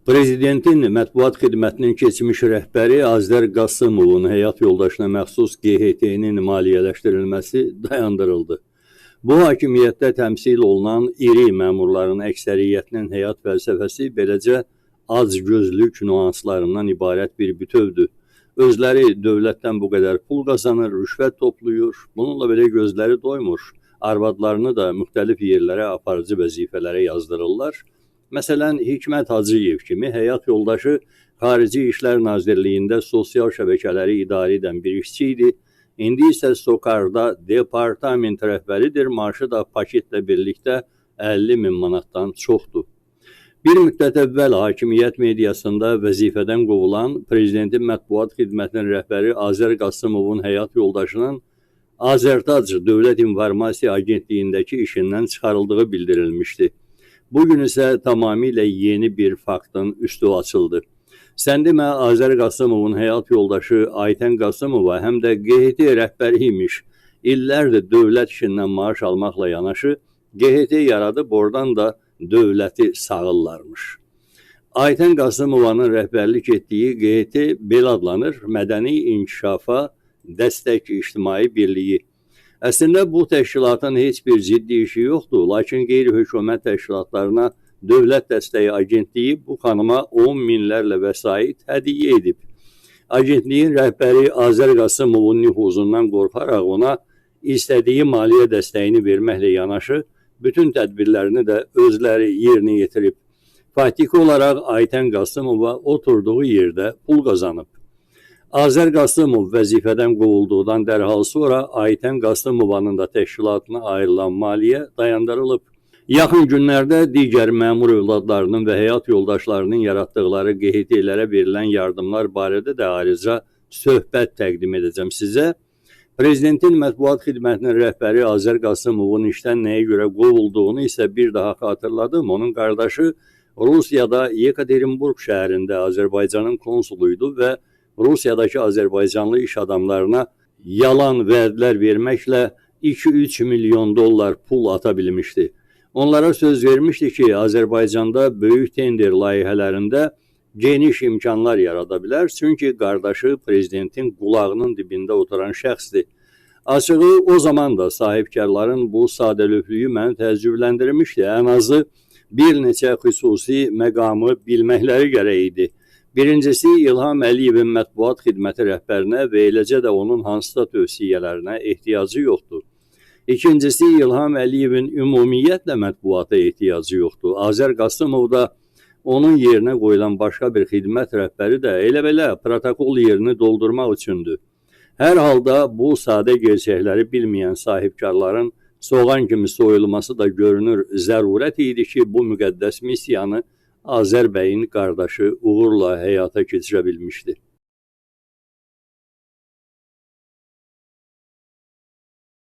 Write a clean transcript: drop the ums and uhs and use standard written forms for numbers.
Prezidentin mətbuat xidmətinin keçmiş rəhbəri Azər Qasımovun həyat yoldaşına məxsus QHT-nin maliyyələşdirilməsi dayandırıldı. Bu hakimiyyətdə təmsil olunan iri məmurların əksəriyyətinin həyat fəlsəfəsi beləcə acgözlük nüanslarından ibarət bir bütövdür. Özləri dövlətdən bu qədər pul qazanır, rüşvət toplayır, bununla belə gözləri doymur. Arvadlarını da müxtəlif yerlərə aparıcı vəzifələrə yazdırırlar. Məsələn, Hikmət Hacıyev kimi həyat yoldaşı Xarici İşlər Nazirliyində sosial şəbəkələri idarə edən bir işçi idi. İndi isə Sokarda departament rəhbəridir, maaşı da paketlə birlikdə 50.000 manatdan çoxdur. Bir müddət əvvəl hakimiyyət mediasında vəzifədən qovulan Prezidentin mətbuat xidmətinin rəhbəri Azər Qasımovun həyat yoldaşının Azərtac Dövlət İnformasiya Agentliyindəki işindən çıxarıldığı bildirilmişdi. Bugün isə tamamilə yeni bir faktın üstü açıldı. Sən demə, Azər Qasımovun həyat yoldaşı Aytən Qasımova həm də QHT rəhbəri imiş. İllərdir dövlət işindən maaş almaqla yanaşı, QHT yaradıb oradan da dövləti sağırlarmış. Aytən Qasımovanın rəhbərlik etdiyi QHT belə adlanır, Mədəni İnkişafa Dəstək İctimai Birliyi. Əslində bu təşkilatın heç bir ciddi işi yoxdur, lakin qeyri-hökumət təşkilatlarına Dövlət Dəstəyi Agentliyi bu xanıma 10 minlərlə vəsait hədiyyə edib. Agentliyin rəhbəri Azər Qasımovun nüfuzundan qorxaraq ona istədiyi maliyyə dəstəyini verməklə yanaşı, bütün tədbirlərini də özləri yerinə yetirib. Faktiki olaraq Aytən Qasımova oturduğu yerdə pul qazanıb. Azər Qasımov vəzifədən qovulduqdan dərhal sonra Aytən Qasımovanın da təşkilatına ayrılan maliyyə dayandırılıb. Yaxın günlərdə digər məmur övladlarının və həyat yoldaşlarının yaratdıqları QHT-lərə verilən yardımlar barədə də ayrıca söhbət təqdim edəcəm sizə. Prezidentin mətbuat xidmətinin rəhbəri Azər Qasımovun işdən nəyə görə qovulduğunu isə bir daha xatırladım. Onun qardaşı Rusiyada Yekaterinburg şəhərində Azərbaycanın konsuluydu və Rusiyadakı Azərbaycanlı iş adamlarına yalan vədlər verməklə 2-3 milyon dollar pul ata bilmişdi. Onlara söz vermişdi ki, Azərbaycanda böyük tender layihələrində geniş imkanlar yarada bilər, çünki qardaşı prezidentin qulağının dibində oturan şəxsdir. Açığı o zaman da sahibkarların bu sadəlövhlüyü məni təəccübləndirmişdi. Ən azı bir neçə xüsusi məqamı bilməkləri gərək idi. Birincisi, İlham Əliyevin mətbuat xidməti rəhbərinə və eləcə də onun hansısa tövsiyələrinə ehtiyacı yoxdur. İkincisi, İlham Əliyevin ümumiyyətlə mətbuata ehtiyacı yoxdur. Azər Qasımov da onun yerinə qoyulan başqa bir xidmət rəhbəri də elə-belə protokol yerini doldurmaq üçündür. Hər halda bu sadə gerçəkləri bilməyən sahibkarların soğan kimi soyulması da görünür zərurət idi ki, bu müqəddəs missiyanı Azər bəyin qardaşı uğurla həyata keçirə bilmişdi.